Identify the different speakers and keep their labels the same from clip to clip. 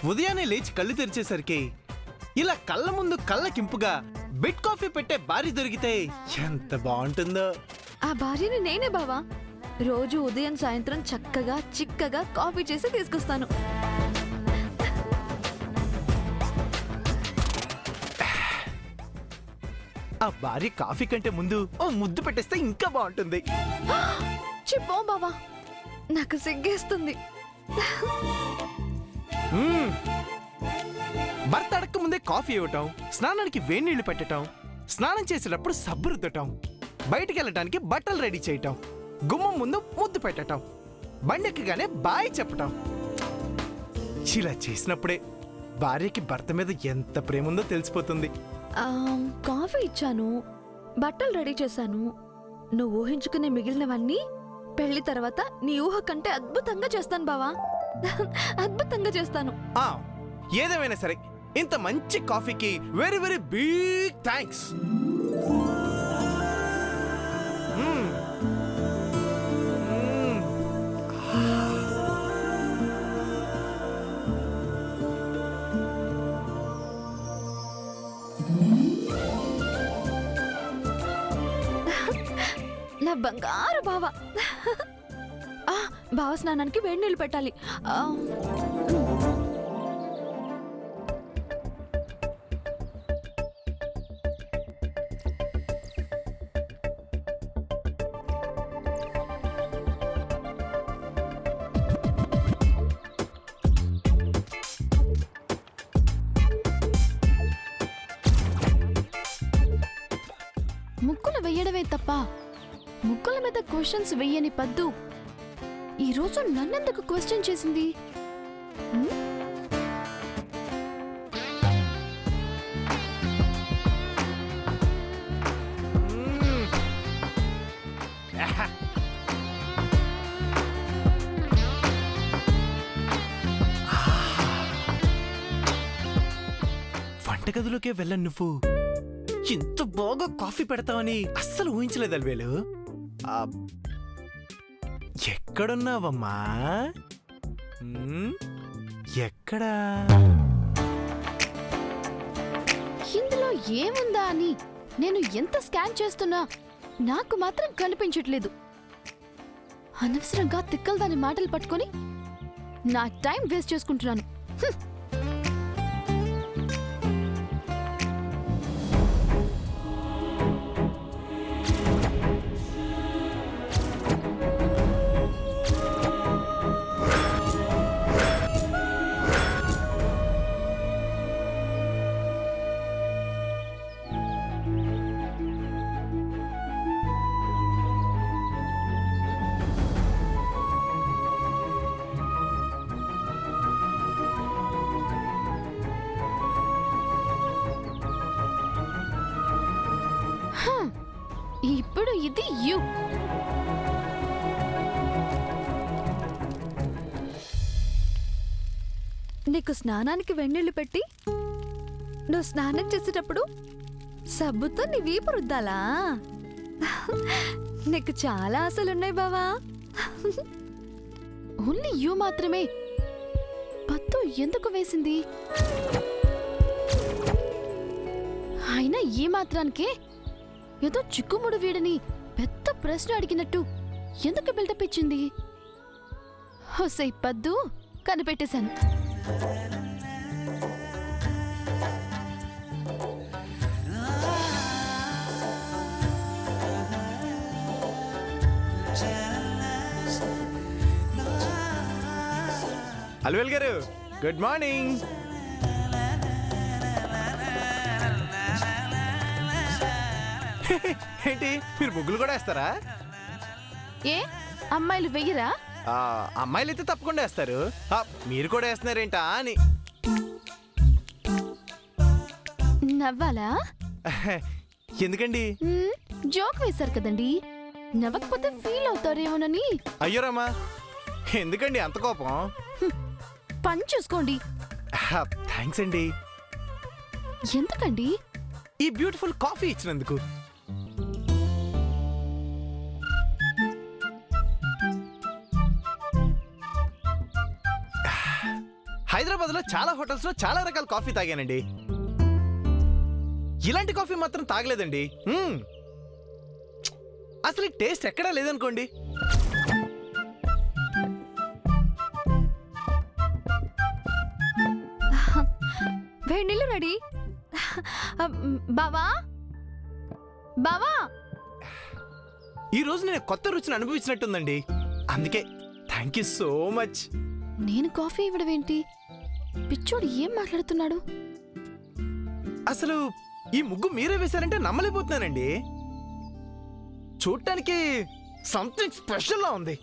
Speaker 1: ఉదయాన్నే లేచి కళ్ళు తెరిచేసరికి ఇలా కళ్ళ ముందు కళ్ళకింపుగా బెడ్ కాఫీ పెట్టే భార్య దొరికితే ఎంత బాగుంటుందో.
Speaker 2: ఆ భార్యని నేనే బావా. రోజు ఉదయం సాయంత్రం చక్కగా చిక్కగా కాఫీ చేసి తీసుకొస్తాను.
Speaker 1: ఆ భార్య కాఫీ కంటే ముందు ఓ ముద్దు పెట్టేస్తే ఇంకా బాగుంటుంది.
Speaker 2: చెప్పో బావా, నాకు సిగ్గేస్తుంది.
Speaker 1: భర్త అడక్క ముందే కాఫీ ఇవ్వటం, స్నానానికి వేడి నీళ్లు పెట్టటం, స్నానం చేసేటప్పుడు సబ్బు రుద్దటం, బయటికి వెళ్ళటానికి బట్టలు రెడీ చేయటం, గుమ్మం ముందు ముద్దు పెట్టటం, బండెక్కగానే బాయ్ చెప్పటం. ఇలా చేసినప్పుడే భార్యకి భర్త మీద ఎంత ప్రేమ ఉందో తెలిసిపోతుంది.
Speaker 2: కాఫీ ఇచ్చాను, బట్టలు రెడీ చేశాను. నువ్వు ఊహించుకునే మిగిలినవన్నీ పెళ్లి తర్వాత నీ ఊహ కంటే అద్భుతంగా చేస్తాను బావా. అద్భుతంగా చేస్తాను.
Speaker 1: ఏదేమైనా సరే ఇంత మంచి కాఫీకి వెరీ వెరీ బిగ్ థ్యాంక్స్.
Speaker 2: నా బంగారు బావా. బావ స్నానానికి వేడి నీళ్ళు పెట్టాలి. ముక్కులు వెయ్యడమే తప్ప ముక్కుల మీద క్వశ్చన్స్ వెయ్యని పద్దు ఈరోజు నన్నెందుకు క్వశ్చన్ చేసింది?
Speaker 1: వంటగదిలోకే వెళ్ళను నువ్వు ఇంత బాగా కాఫీ పెడతావని అస్సలు ఊహించలేదు అల్వేలు. ఎక్కడున్నావమ్మా? ఎక్కడా?
Speaker 2: ఇందులో ఏముందా అని నేను ఎంత స్కాన్ చేస్తున్నా నాకు మాత్రం కనిపించట్లేదు. అనవసరంగా తిక్కలు దాని మాటలు పట్టుకొని నా టైం వేస్ట్ చేసుకుంటున్నాను. ఇప్పుడు ఇది యు. నీకు స్నానానికి వెన్నీళ్లు పెట్టి నువ్వు స్నానం చేసేటప్పుడు సబ్బుతో నీ వీపు రుద్దాలా? నీకు చాలా ఆశలున్నాయి బావా. ఓన్లీ యు మాత్రమే పత్తు ఎందుకు వేసింది? అయినా ఈ మాత్రానికే ఏదో చిక్కుముడు వీడని పెద్ద ప్రశ్న అడిగినట్టు ఎందుకు బిల్డప్ ఇచ్చింది? హోసై పద్దు కనిపెట్టేశాను.
Speaker 1: అల్వేల్ గారు గుడ్ మార్నింగ్. ఏంటి మీరు ముగ్గులు కూడా వేస్తారా?
Speaker 2: ఏ అమ్మాయిలు వెయ్యరా?
Speaker 1: అమ్మాయిలు అయితే తప్పకుండా వేస్తారు. మీరు కూడా వేస్తున్నారేంటా అని.
Speaker 2: నవ్వాలా?
Speaker 1: ఎందుకండి?
Speaker 2: జోక్ వేశారు కదండి, నవ్వకపోతే ఫీల్ అవుతారేమోనని.
Speaker 1: అయ్యో రామా, ఎందుకండి అంత కోపం?
Speaker 2: పని చూసుకోండి.
Speaker 1: థ్యాంక్స్ అండి.
Speaker 2: ఎందుకండి?
Speaker 1: ఈ బ్యూటిఫుల్ కాఫీ ఇచ్చినందుకు. హైదరాబాద్లో చాలా హోటల్స్లో చాలా రకాల కాఫీ తాగానండి. ఇలాంటి కాఫీ మాత్రం తాగలేదండి. అసలు ఈ టేస్ట్ ఎక్కడా లేదనుకోండి.
Speaker 2: వేడి నీళ్ళు రెడీ. బావా బావా,
Speaker 1: ఈ రోజు నేను కొత్త రుచిని అనుభవించినట్టుందండి. అందుకే థ్యాంక్ యూ సో మచ్.
Speaker 2: నేను కాఫీ ఇవ్వడం ఏంటి? పిచ్చోడు ఏం మాట్లాడుతున్నాడు?
Speaker 1: అసలు ఈ ముగ్గు మీరే వేశారంటే నమ్మలేకపోతున్నానండి. చూడటానికి సంథింగ్ స్పెషల్లా ఉంది.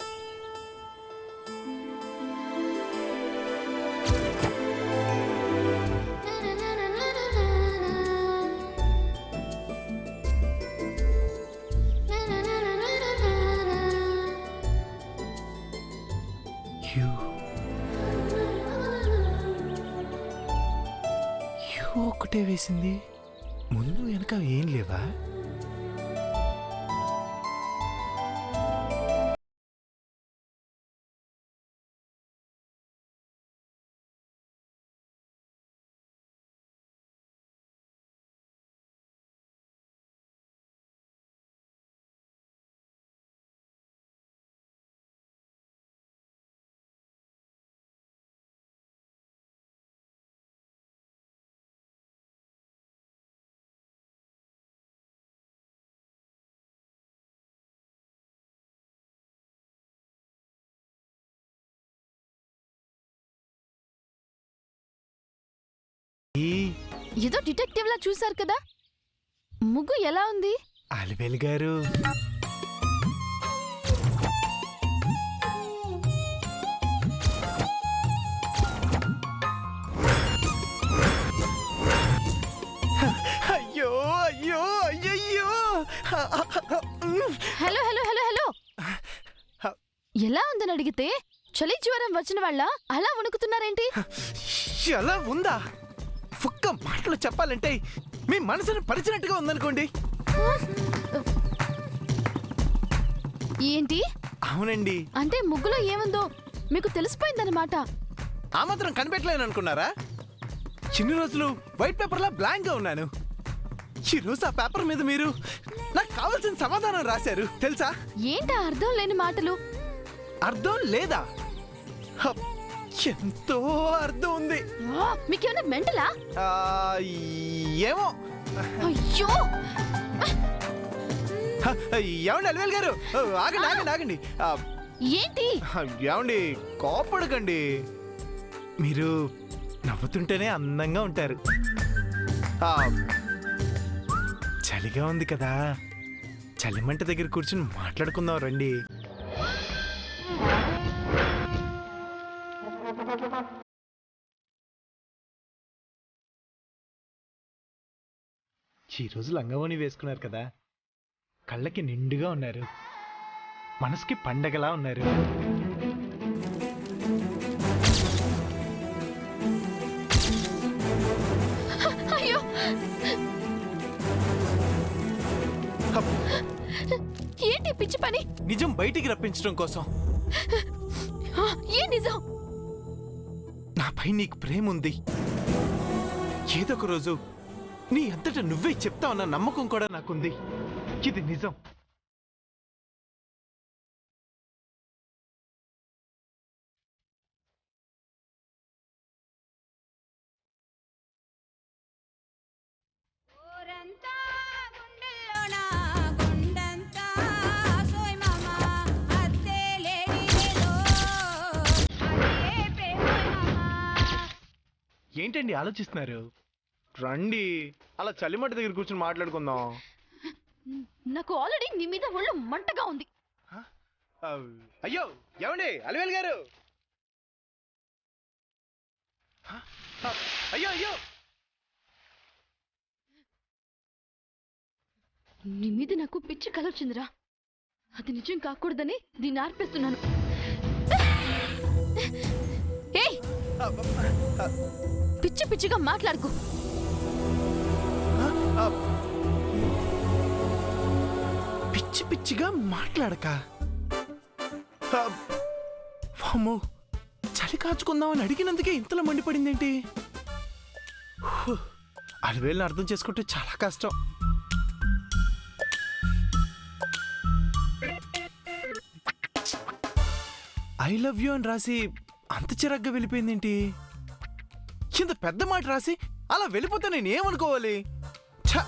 Speaker 1: ఒకటే వేసింది, ముందు వెనక ఏం లేవా?
Speaker 2: ఏదో డిటెక్టివ్ లా చూసారు కదా, ముగ్గు ఎలా ఉంది?
Speaker 1: అలివేలు గారు, అయ్యో అయ్యో అయ్యయ్యో.
Speaker 2: హలో హలో హలో హలో, ఎలా ఉందని అడిగితే చలి జ్వరం వచ్చిన వాళ్ళ అలా వణుకుతున్నారేంటి?
Speaker 1: ఎలా ఉందా? ఒక్క మాటలో చెప్పాలంటే మీ మనసును పరిచినట్టుగా ఉందనుకోండి.
Speaker 2: ఏంటి?
Speaker 1: అవునండి.
Speaker 2: అంటే ముగ్గులో ఏముందో మీకు తెలిసిపోయిందన్నమాట.
Speaker 1: ఆ మాత్రం కనిపెట్టలేను అనుకున్నారా? చిన్ని రోజులు వైట్ పేపర్లా బ్లాంక్ గా ఉన్నాను. ఈ రోజు ఆ పేపర్ మీద మీరు నాకు కావాల్సిన సమాధానం రాశారు తెలుసా?
Speaker 2: ఏంటా అర్థం లేని మాటలు?
Speaker 1: అర్థం లేదా? ఎంతో అర్థం ఉంది.
Speaker 2: మీకేమైనా మెంటలా?
Speaker 1: ఏమో.
Speaker 2: అయ్యో,
Speaker 1: ఏమండి అలివేలు గారు, ఆగండి ఆగండి ఆగండి.
Speaker 2: ఏంటి?
Speaker 1: ఏమండి కోపడకండి. మీరు నవ్వుతుంటేనే అందంగా ఉంటారు. చలిగా ఉంది కదా, చలిమంట దగ్గర కూర్చుని మాట్లాడుకుందాం రండి. ఈరోజు లంగవోని వేసుకున్నారు కదా, కళ్ళకి నిండుగా ఉన్నారు, మనసుకి పండగలా ఉన్నారు.
Speaker 2: అయ్యో, ఏంటి పిచ్చి పని?
Speaker 1: నిజం బయటికి రప్పించడం కోసం.
Speaker 2: ఏ నిజం?
Speaker 1: నాపై నీకు ప్రేమ ఉంది. ఏదో ఒక రోజు నీ అంతటా నువ్వే చెప్తావన్న నమ్మకం కూడా నాకుంది. ఇది నిజం. ఏంటండి ఆలోచిస్తున్నారు? రండి, అలా చలిమంట దగ్గర కూర్చొని మాట్లాడుకుందాం.
Speaker 2: నాకు ఆల్రెడీ నీ మీద ఒళ్ళు మంటగా ఉంది.
Speaker 1: అయ్యో ఏమండి అలివేలు గారు, అయ్యో అయ్యో.
Speaker 2: నీ మీద నాకు పిచ్చి కల వచ్చిందిరా. అది నిజం కాకూడదని దీన్ని ఆర్పేస్తున్నాను. ఏయ్, పిచ్చి పిచ్చిగా మాట్లాడుకో.
Speaker 1: పిచ్చి పిచ్చిగా మాట్లాడక. వామ్మో, చలి కాచుకుందామని అడిగినందుకే ఇంతలో మండిపడిందేంటి? అడవేళ్ళని అర్థం చేసుకుంటే చాలా కష్టం. ఐ లవ్ యూ అని రాసి అంత చిరాగ్గా వెళ్ళిపోయిందేంటి? ఇంత పెద్ద మాట రాసి అలా వెళ్ళిపోతే నేను ఏమనుకోవాలి? ఛ!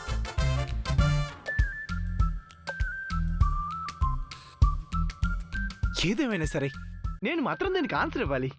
Speaker 1: ఏదేమైనా సరే నేను మాత్రం దీనికి ఆన్సర్ ఇవ్వాలి.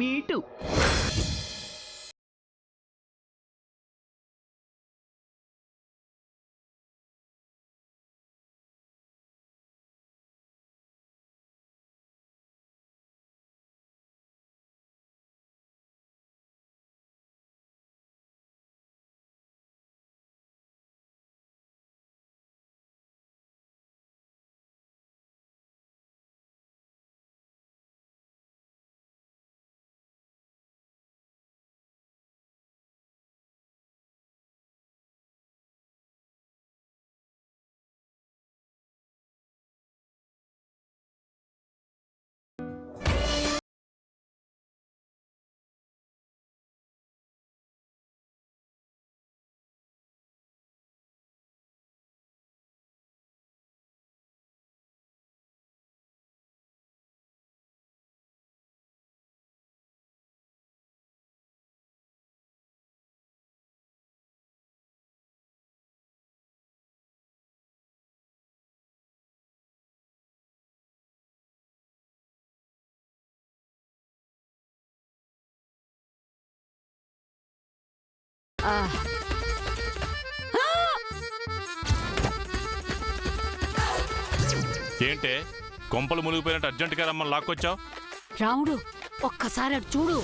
Speaker 1: మీటు
Speaker 3: ఏంటే కొంపలు మునిగిపోయినట్టు అర్జెంటుగా రమ్మని లాక్కొచ్చావు?
Speaker 4: రాముడు ఒక్కసారి అటు చూడు.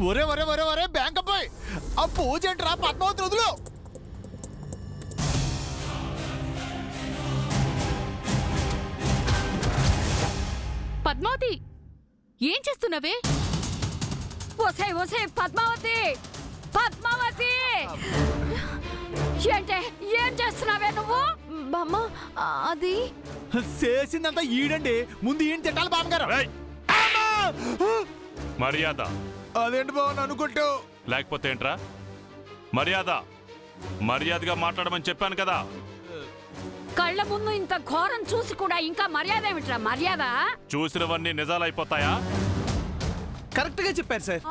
Speaker 5: ఒరే ఒరే ఒరే ఒరే బ్యాంక్ అబ్బాయి, ఆ పూజ ఏంట్రా? పద్మావతి వదులు.
Speaker 4: పద్మావతి ఏం చేస్తున్నావే? ఒసే ఒసే పద్మావతి, పద్మావతి ఏంటే ఏం చేస్తున్నావే నువ్వు?
Speaker 2: బామ్మ అది
Speaker 5: చేసిందంతా ఈడండి, ముందు ఈయన తిట్టాలి బామ్మగారు.
Speaker 3: రేయ్! మర్యాద
Speaker 5: అదేంటి బాబు అనుకుంటూ?
Speaker 3: లేకపోతే ఏంట్రా మర్యాద? మర్యాదగా మాట్లాడమని చెప్పాను కదా.
Speaker 4: కళ్ళ ముందు ఇంత ఘోరం చూసి కూడా ఇంకా మర్యాద ఏమిట్రా మర్యాద?
Speaker 3: చూసినవన్నీ నిజాలైపోతాయా?
Speaker 1: కరెక్ట్ గా చెప్పారు సార్.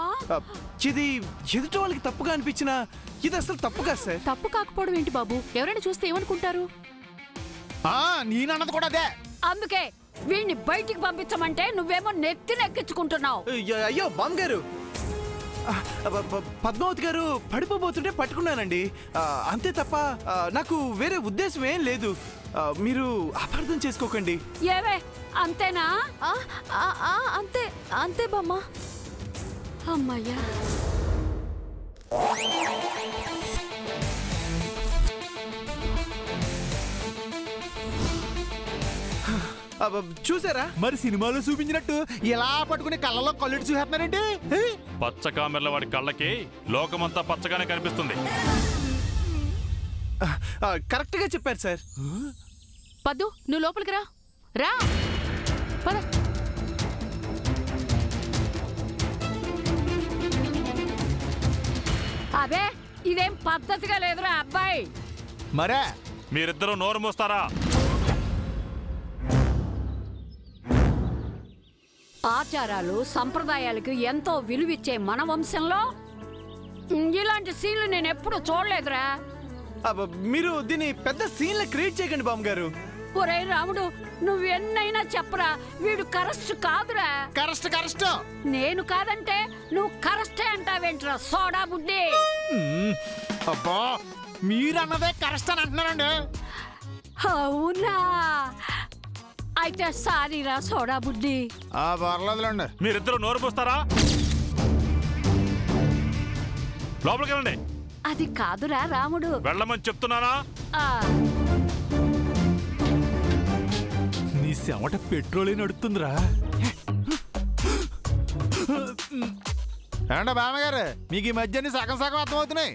Speaker 1: ఇది ఎదుటి వాళ్ళకి తప్పుగా అనిపించినా ఇది అసలు తప్పు కాదు సార్.
Speaker 4: తప్పు కాకపోవడం ఏంటి బాబు? ఎవరైనా చూస్తే ఏమనుకుంటారు?
Speaker 5: నేనన్నది కూడా అదే.
Speaker 4: అందుకే వీడిని బయటికి పంపించమంటే నువ్వేమో నెత్తినెక్కించుకుంటున్నావు.
Speaker 1: అయ్యో బామ్ గారు, పద్మావతి గారు పడిపోబోతుంటే పట్టుకున్నానండి, అంతే తప్ప నాకు వేరే ఉద్దేశం ఏం లేదు. మీరు అపార్థం చేసుకోకండి.
Speaker 4: ఏవే అంతేనా?
Speaker 2: అంతే అంతే బామ్మ.
Speaker 4: అమ్మయ్యా.
Speaker 1: చూసారా
Speaker 5: మరి సినిమాలో చూపించినట్టు ఇలా పట్టుకుని కళ్ళలో కళ్ళెట్టు చూసేస్తున్నారంటే?
Speaker 3: పచ్చ కామెర్ల వాడి కళ్ళకి లోకమంతా పచ్చగానే కనిపిస్తుంది.
Speaker 1: కరెక్ట్ గా చెప్పారు సార్.
Speaker 4: పద్దు నువ్వు లోపలికి రా. రా పద. అబే ఇదేం పద్ధతిగా లేదురా అబ్బాయి.
Speaker 5: మరే
Speaker 3: మీరిద్దరూ నోరు మూస్తారా?
Speaker 4: ఆచారాలు సంప్రదాయాలకు ఎంతో విలువిచ్చే మన వంశంలో ఇలాంటి సీన్లు నేను ఎప్పుడు చూడలేదురా.
Speaker 1: అబ్బ, మీరు దీన్ని పెద్ద సీన్ల క్రియేట్ చేయకండి బామ్మగారు.
Speaker 4: ఒరే రాముడు, నువ్వెన్నైనా చెప్పరా, వీడు కరెస్ట్ కాదురా.
Speaker 5: కరెస్ట్
Speaker 4: నేను కాదంటే నువ్వు కరెస్టే అంటావేంట్రా సోడా బుడ్డి.
Speaker 5: అబ్బా, మీరన్నదే కరెస్ట్ అని అంటున్నారండి.
Speaker 4: అవునా, అయితే సారీరా సోడా బుడ్డి.
Speaker 5: పర్లేదులేండి.
Speaker 3: మీరిద్దరు నోరు పోస్తారా? లోపలికి వెళ్ళండి.
Speaker 4: అది కాదురా రాముడు.
Speaker 3: వెళ్ళమని చెప్తున్నానా?
Speaker 4: ఆ,
Speaker 5: నీ చెమట పెట్రోలే నడుతుందిరా. ఏంటో బామ్మగారు, మీకు ఈ మధ్యని సగం సగం అర్థమవుతున్నాయి.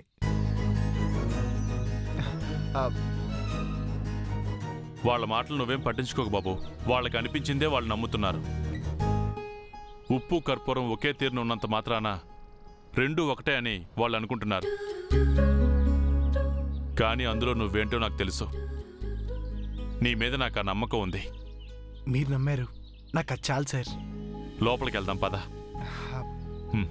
Speaker 3: వాళ్ళ మాటలు నువ్వేం పట్టించుకోకు బాబు. వాళ్ళకి అనిపించిందే వాళ్ళు నమ్ముతున్నారు. ఉప్పు కర్పూరం ఒకే తీరున ఉన్నంత మాత్రాన రెండూ ఒకటే అని వాళ్ళు అనుకుంటున్నారు. కానీ అందులో నువ్వేంటో నాకు తెలుసు. నీ మీద నాకు ఆ నమ్మకం ఉంది.
Speaker 1: మీరు నమ్మారు, నాకు అది చాలు సార్.
Speaker 3: లోపలికి వెళ్దాం పద. హ్మ్.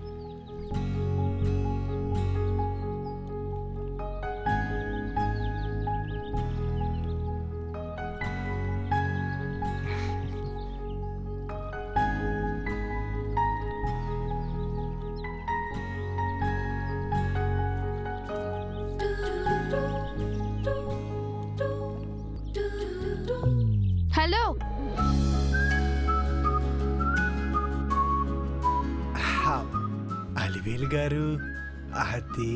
Speaker 2: హలో,
Speaker 1: అలివేలు గారు, అది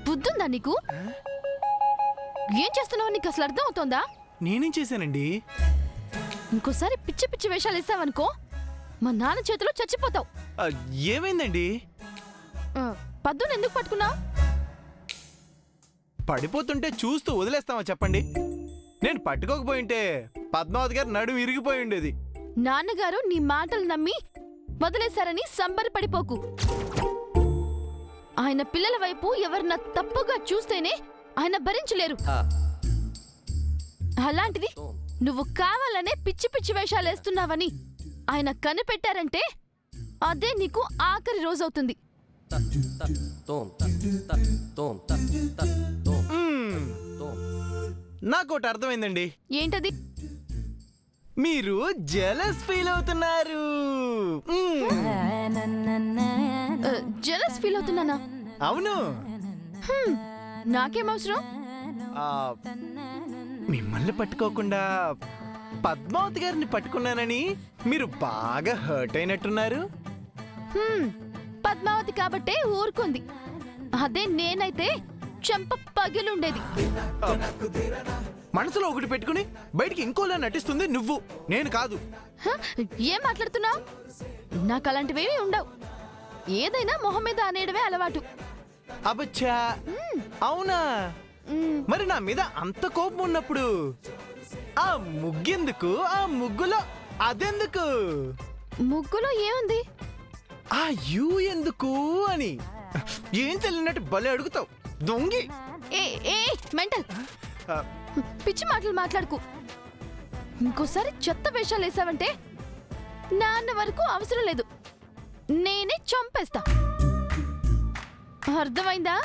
Speaker 2: బుద్ధుందా నీకు? ఏం చేస్తున్నావు నీకు అసలు అర్థం అవుతోందా?
Speaker 1: నేనేం చేశానండి?
Speaker 2: ఇంకోసారి పిచ్చి పిచ్చి వేషాలు ఇస్తావనుకో మా నాన్న చేతిలో చచ్చిపోతావు.
Speaker 1: ఏమైందండి?
Speaker 2: పద్దును ఎందుకు పట్టుకున్నావు?
Speaker 1: పడిపోతుంటే చూస్తూ వదిలేస్తామా చెప్పండి? నేను పట్టుకోకపోయింటే పద్మావతి గారు నడుము ఇరిగిపోయి ఉండేది.
Speaker 2: నాన్నగారు నీ మాటలు నమ్మి వదిలేశారని సంబరపడిపోకు. ఆయన పిల్లల వైపు ఎవరన్నా తప్పుగా చూస్తేనే ఆయన భరించలేరు. అలాంటిది నువ్వు కావాలనే పిచ్చి పిచ్చి వేషాలు వేస్తున్నావని ఆయన కనిపెట్టారంటే అదే నీకు ఆఖరి రోజవుతుంది.
Speaker 1: నాకోటి అర్థమైందండి.
Speaker 2: ఏంటది?
Speaker 1: మీరు జెలస్ ఫీల్ అవుతున్నారు.
Speaker 2: జెలస్ ఫీల్ అవుతున్నానా?
Speaker 1: అవును.
Speaker 2: నాకేం అవసరం?
Speaker 1: మిమ్మల్ని పట్టుకోకుండా పద్మావతి గారిని పట్టుకున్నానని మీరు బాగా హర్ట్ అయినట్టున్నారు.
Speaker 2: పద్మావతి కాబట్టే ఊరుకుంది. అదే నేనైతే చెంప పగిలుండేది.
Speaker 1: మనసులో ఒకటి పెట్టుకుని బయటికి ఇంకోలా నటిస్తుంది నువ్వు, నేను కాదు.
Speaker 2: ఏం మాట్లాడుతున్నావు? నాకు అలాంటివేమీ ఉండవు. ఏదైనా మొహం మీద అనేయడమే అలవాటు.
Speaker 1: అబచ్చా, అవునా? మరి నా మీద అంత కోపం ఉన్నప్పుడు ఆ ముగ్గెందుకు? ఆ ముగ్గులో అదెందుకు?
Speaker 2: ముగ్గులో ఏముంది?
Speaker 1: ఆ యూ ఎందుకు అని ఏం తెలియనట్టు భలే అడుగుతావు దొంగి.
Speaker 2: ఏ ఏ మెంటల్, పిచ్చి మాటలు మాట్లాడుకు. ఇంకోసారి చెత్త వేషాలు వేసావంటే నాన్న వరకు అవసరం లేదు, నేనే చంపేస్తా. అర్థమైందా?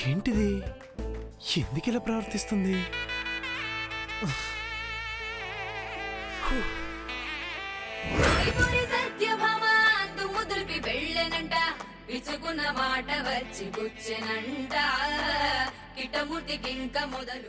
Speaker 1: ఏంటిది? ఎందుకు ఇలా ప్రవర్తిస్తుంది?
Speaker 6: విచుకున్న మాట వచ్చి కూర్చెనంట కిటముటికింక మొదలు